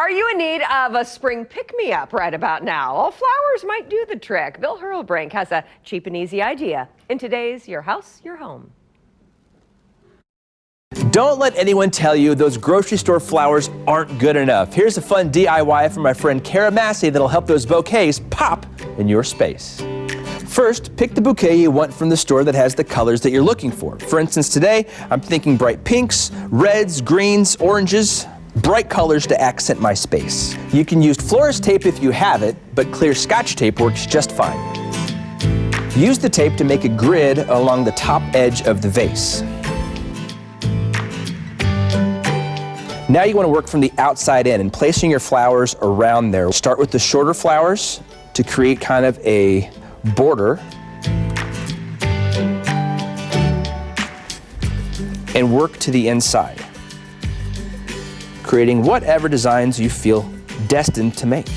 Are you in need of a spring pick-me-up right about now? Well, flowers might do the trick. Bill Hurrelbrink has a cheap and easy idea in today's Your House, Your Home. Don't let anyone tell you those grocery store flowers aren't good enough. Here's a fun DIY from my friend Kara Massey that'll help those bouquets pop in your space. First, pick the bouquet you want from the store that has the colors that you're looking for. For instance, today, I'm thinking bright pinks, reds, greens, oranges, bright colors to accent my space. You can use florist tape if you have it, but clear Scotch tape works just fine. Use the tape to make a grid along the top edge of the vase. Now you want to work from the outside in and placing your flowers around there. Start with the shorter flowers to create kind of a border and work to the inside, creating whatever designs you feel destined to make.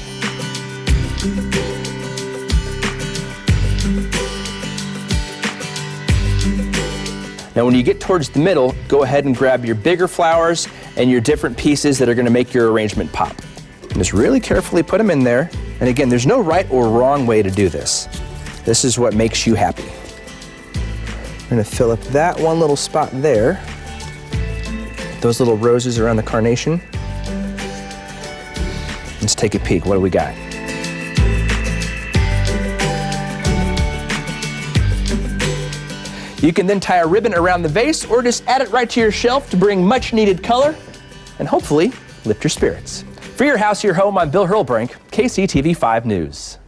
Now when you get towards the middle, go ahead and grab your bigger flowers and your different pieces that are going to make your arrangement pop. Just really carefully put them in there. And again, there's no right or wrong way to do this. This is what makes you happy. I'm going to fill up that one little spot there. Those little roses around the carnation. Let's take a peek. What do we got? You can then tie a ribbon around the vase or just add it right to your shelf to bring much needed color and hopefully lift your spirits. For Your House, Your Home, I'm Bill Hurrelbrink, KCTV 5 News.